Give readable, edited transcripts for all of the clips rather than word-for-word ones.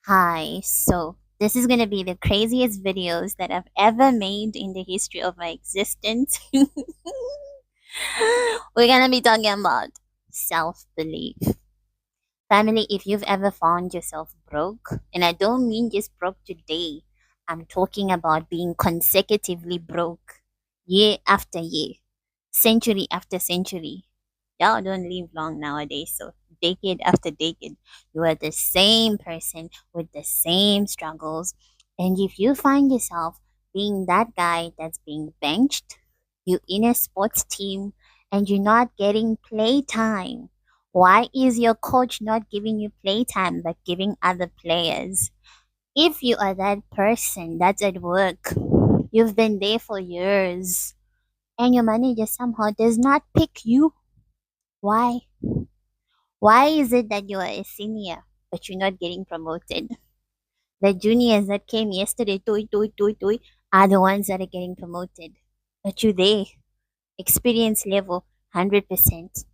Hi, so this is gonna be the craziest videos that I've ever made in the history of my existence. We're gonna be talking about self belief. Family, if you've ever found yourself broke, and I don't mean just broke today, I'm talking about being consecutively broke year after year, century after century. Y'all don't live long nowadays, so decade after decade, you are the same person with the same struggles. And if you find yourself being that guy that's being benched, you in a sports team and you're not getting playtime, why is your coach not giving you playtime but giving other players? If you are that person that's at work, you've been there for years, and your manager somehow does not pick you, why? Why is it that you are a senior but you're not getting promoted? The juniors that came yesterday, are the ones that are getting promoted. But you there, experience level 100%.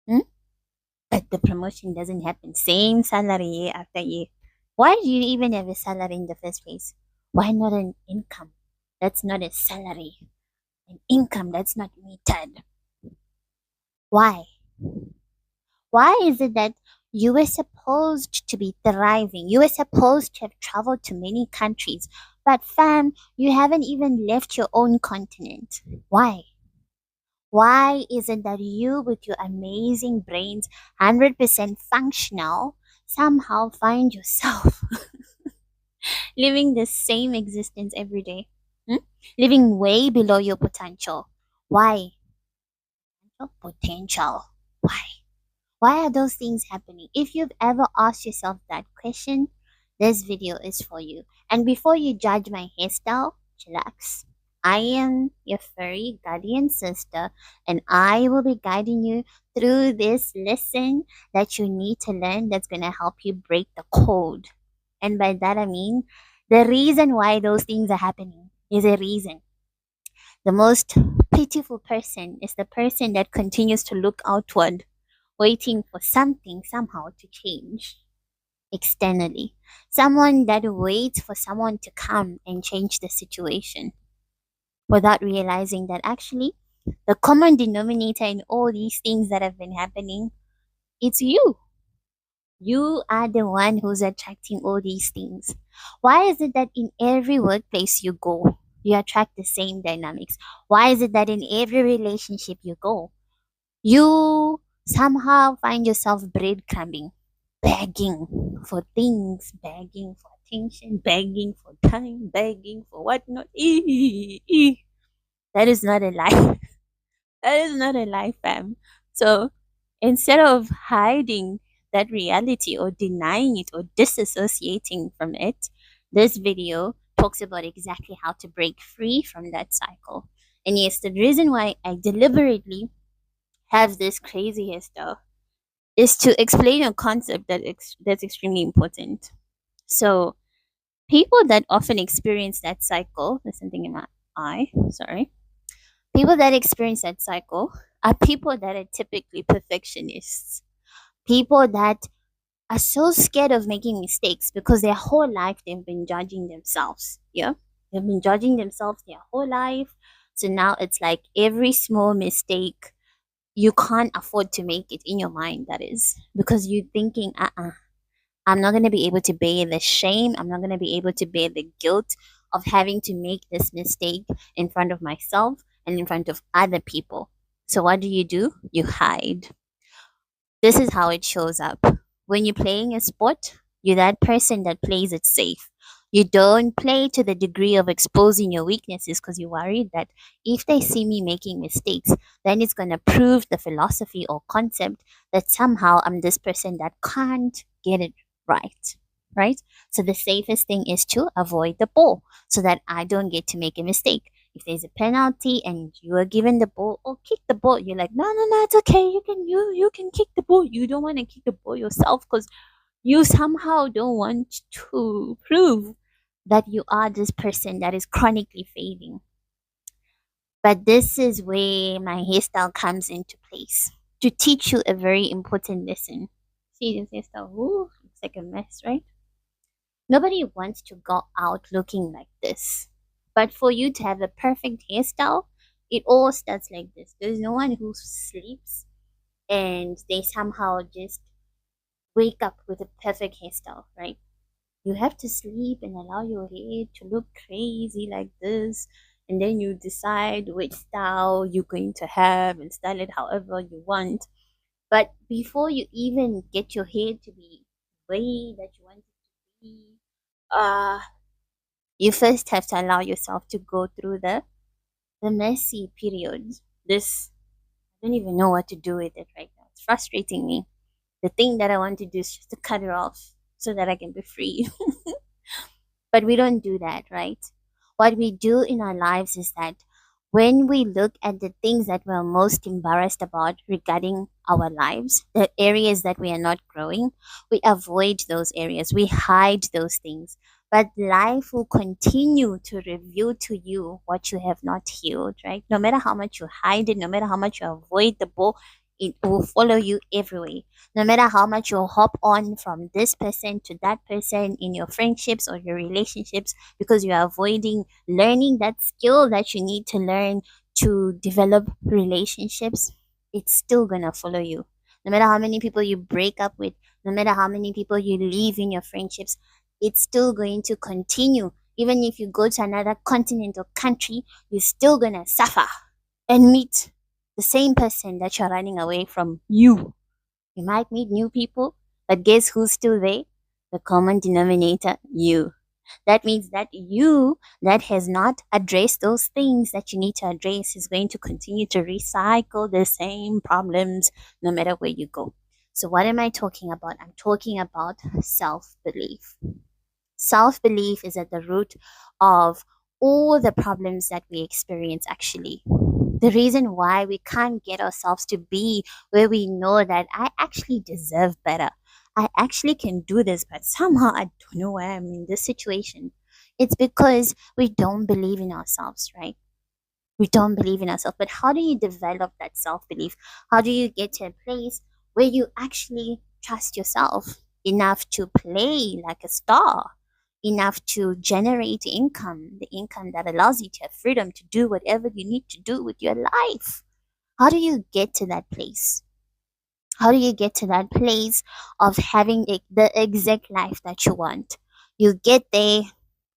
Hmm? But the promotion doesn't happen. Same salary year after year. Why do you even have a salary in the first place? Why not an income? That's not a salary. An income that's not metered. Why? Why is it that you were supposed to be thriving? You were supposed to have traveled to many countries, but fam, you haven't even left your own continent. Why? Why is it that you, with your amazing brains, 100% functional, somehow find yourself living the same existence every day? Hmm? Living way below your potential. Why? Your potential. Why? Why are those things happening? If you've ever asked yourself that question, this video is for you. And before you judge my hairstyle, chillax. I am your furry guardian sister, and I will be guiding you through this lesson that you need to learn that's going to help you break the code. And by that I mean the reason why those things are happening is a reason. The most pitiful person is the person that continues to look outward, waiting for something somehow to change externally. Someone that waits for someone to come and change the situation without realizing that actually the common denominator in all these things that have been happening, it's you. You are the one who's attracting all these things. Why is it that in every workplace you go, you attract the same dynamics? Why is it that in every relationship you go, you somehow find yourself breadcrumbing, begging for things, begging for attention, begging for time, begging for whatnot? That is not a life. That is not a life, fam. So instead of hiding that reality or denying it or disassociating from it, this video talks about exactly how to break free from that cycle. And yes, the reason why I deliberately have this crazy hairstyle is to explain a concept that's extremely important. So, people that often experience that cycle, there's something in my eye, sorry. People that experience that cycle are people that are typically perfectionists. People that are so scared of making mistakes because their whole life they've been judging themselves. Yeah. They've been judging themselves their whole life. So now it's like every small mistake you can't afford to make it in your mind, that is, because you're thinking, I'm not going to be able to bear the shame. I'm not going to be able to bear the guilt of having to make this mistake in front of myself and in front of other people. So, what do? You hide. This is how it shows up. When you're playing a sport, you're that person that plays it safe. You don't play to the degree of exposing your weaknesses because you're worried that if they see me making mistakes, then it's going to prove the philosophy or concept that somehow I'm this person that can't get it right. Right? So the safest thing is to avoid the ball so that I don't get to make a mistake. If there's a penalty and you are given the ball or kick the ball, you're like, no, no, no, it's okay. You can kick the ball. You don't want to kick the ball yourself because you somehow don't want to prove that you are this person that is chronically failing. But this is where my hairstyle comes into place to teach you a very important lesson. See this hairstyle? Ooh, looks like a mess, right? Nobody wants to go out looking like this. But for you to have a perfect hairstyle, it all starts like this. There's no one who sleeps and they somehow just wake up with a perfect hairstyle, right? You have to sleep and allow your hair to look crazy like this, and then you decide which style you're going to have and style it however you want. But before you even get your hair to be the way that you want it to be, uh you first have to allow yourself to go through the messy period. This, I don't even know what to do with it right now. It's frustrating me. The thing that I want to do is just to cut it off so that I can be free. But we don't do that, right? What we do in our lives is that when we look at the things that we're most embarrassed about regarding our lives, the areas that we are not growing, we avoid those areas, we hide those things. But life will continue to reveal to you what you have not healed, right? No matter how much you hide it, no matter how much you avoid the ball, it will follow you everywhere. No matter how much you hop on from this person to that person in your friendships or your relationships, because you're avoiding learning that skill that you need to learn to develop relationships, it's still gonna follow you. No matter how many people you break up with, no matter how many people you leave in your friendships, it's still going to continue. Even if you go to another continent or country, you're still gonna suffer and meet the same person that you're running away from. You might meet new people, but guess who's still there? The common denominator, you. That means that you that has not addressed those things that you need to address is going to continue to recycle the same problems no matter where you go. So, what am I talking about? I'm talking about self belief. Self belief is at the root of all the problems that we experience, actually. The reason why we can't get ourselves to be where we know that I actually deserve better. I actually can do this, but somehow I don't know why I'm in this situation. It's because we don't believe in ourselves, right? We don't believe in ourselves. But how do you develop that self belief? How do you get to a place where you actually trust yourself enough to play like a star, enough to generate income, the income that allows you to have freedom to do whatever you need to do with your life? How do you get to that place? How do you get to that place of having the exact life that you want? You get there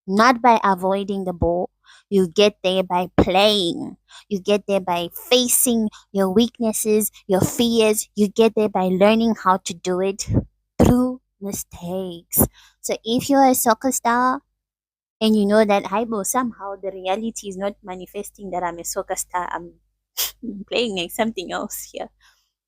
not by avoiding the ball. You get there by playing. You get there by facing your weaknesses, your fears. You get there by learning how to do it through mistakes. So if you're a soccer star and you know that Aibo, somehow the reality is not manifesting that I'm a soccer star, I'm playing like something else here.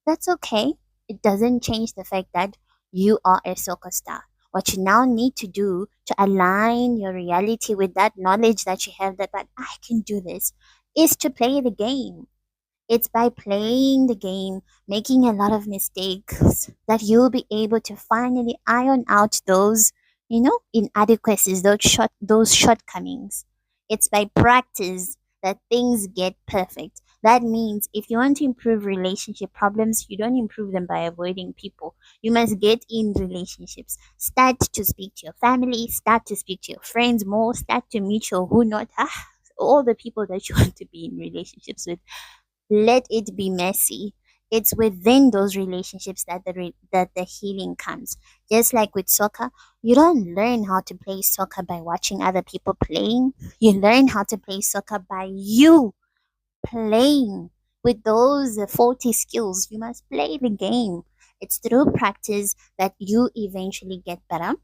That's okay. It doesn't change the fact that you are a soccer star. What you now need to do to align your reality with that knowledge that you have that, but I can do this, is to play the game. It's by playing the game, making a lot of mistakes, that you'll be able to finally iron out those, inadequacies, those shortcomings. It's by practice that things get perfect. That means if you want to improve relationship problems, you don't improve them by avoiding people. You must get in relationships. Start to speak to your family, start to speak to your friends more, start to meet your who not, all the people that you want to be in relationships with. Let it be messy. It's within those relationships that that the healing comes. Just like with soccer, you don't learn how to play soccer by watching other people playing. You learn how to play soccer by you playing with those faulty skills. You must play the game. It's through practice that you eventually get better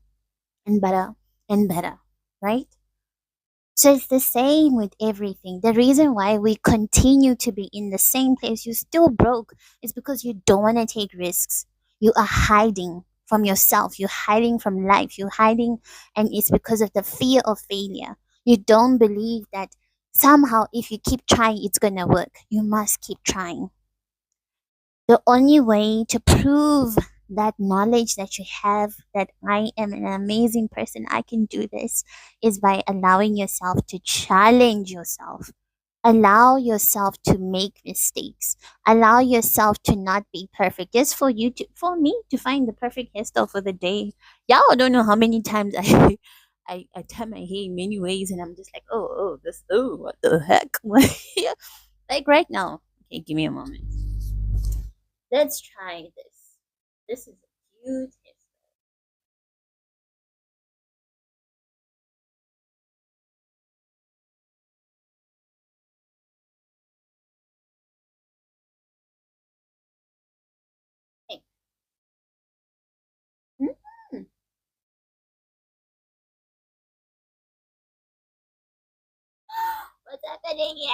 and better and better, right? So it's the same with everything. The reason why we continue to be in the same place, you still broke, is because you don't want to take risks. You are hiding from yourself. You're hiding from life. You're hiding, and it's because of the fear of failure. You don't believe that somehow, if you keep trying, it's going to work. You must keep trying. The only way to prove that knowledge that you have, that I am an amazing person, I can do this, is by allowing yourself to challenge yourself. Allow yourself to make mistakes. Allow yourself to not be perfect. Just for you to, for me to find the perfect hairstyle for the day. Y'all don't know how many times I tie my hair in many ways, and I'm just like, what the heck? Like right now. Okay, give me a moment. Let's try this. This is a cute hairstyle. Hey. Hmm. What's happening here?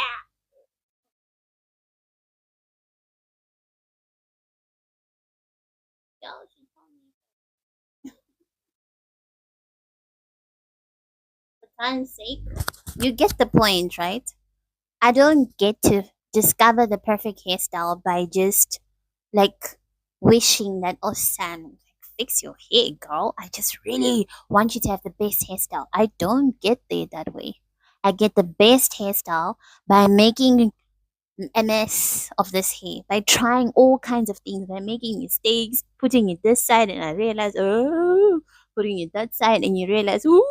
Yo, she told me. For time's sake, you get the point, right? I don't get to discover the perfect hairstyle by just like wishing that, oh Sam, like, fix your hair, girl. I just really want you to have the best hairstyle. I don't get there that way. I get the best hairstyle by making a mess of this hair, by trying all kinds of things, by making mistakes, putting it this side and I realize, oh, putting it that side and you realize, ooh,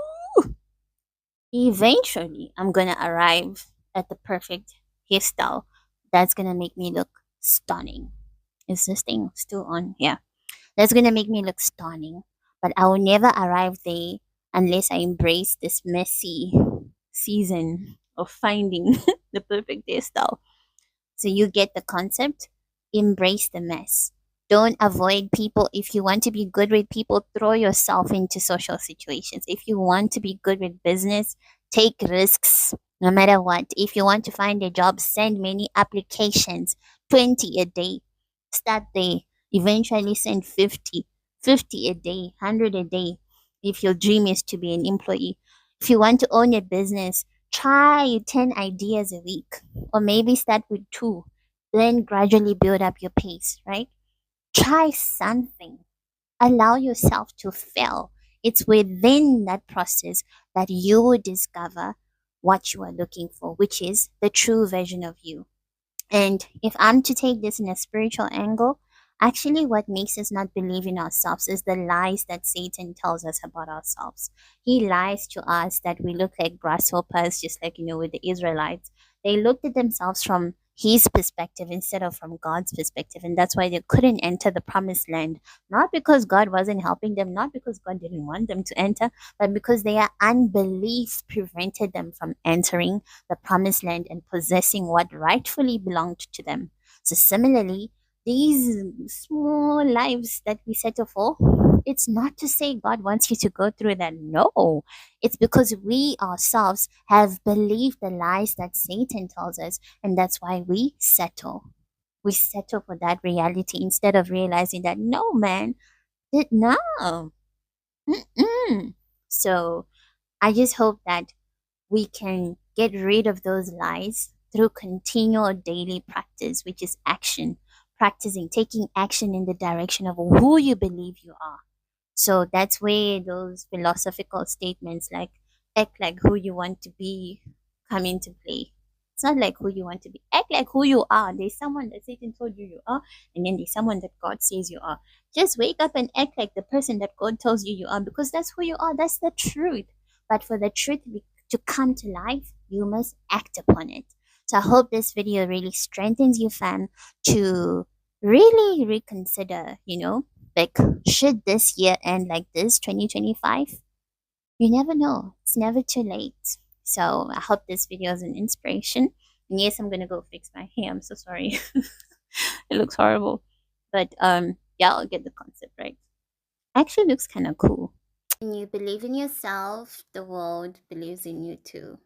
eventually I'm gonna arrive at the perfect hairstyle that's gonna make me look stunning. Is this thing still on? Yeah. That's gonna make me look stunning. But I will never arrive there unless I embrace this messy season of finding the perfect hairstyle. So you get the concept. Embrace the mess. Don't avoid people. If you want to be good with people, throw yourself into social situations. If you want to be good with business, take risks no matter what. If you want to find a job, send many applications, 20 a day. Start there. Eventually send 50, 50 a day, 100 a day. If your dream is to be an employee. If you want to own a business, try 10 ideas a week, or maybe start with two, then gradually build up your pace, right? Try something. Allow yourself to fail. It's within that process that you will discover what you are looking for, which is the true version of you. And if I'm to take this in a spiritual angle, actually, what makes us not believe in ourselves is the lies that Satan tells us about ourselves. He lies to us that we look like grasshoppers, just like, with the Israelites. They looked at themselves from his perspective instead of from God's perspective. And that's why they couldn't enter the promised land. Not because God wasn't helping them, not because God didn't want them to enter, but because their unbelief prevented them from entering the promised land and possessing what rightfully belonged to them. So, similarly, these small lives that we settle for, it's not to say God wants you to go through that. No, it's because we ourselves have believed the lies that Satan tells us, and that's why we settle. We settle for that reality instead of realizing that no, man, no. Mm-mm. So, I just hope that we can get rid of those lies through continual daily practice, which is action, practicing, taking action in the direction of who you believe you are. So that's where those philosophical statements like act like who you want to be come into play. It's not like who you want to be. Act like who you are. There's someone that Satan told you you are, and then there's someone that God says you are. Just wake up and act like the person that God tells you you are, because that's who you are. That's the truth. But for the truth to come to life, you must act upon it. So I hope this video really strengthens you, fam, to really reconsider, like, should this year end like this, 2025? You never know. It's never too late. So I hope this video is an inspiration. And yes, I'm gonna go fix my hair. I'm so sorry. It looks horrible. But yeah, I'll get the concept right. Actually looks kind of cool. When you believe in yourself, the world believes in you too.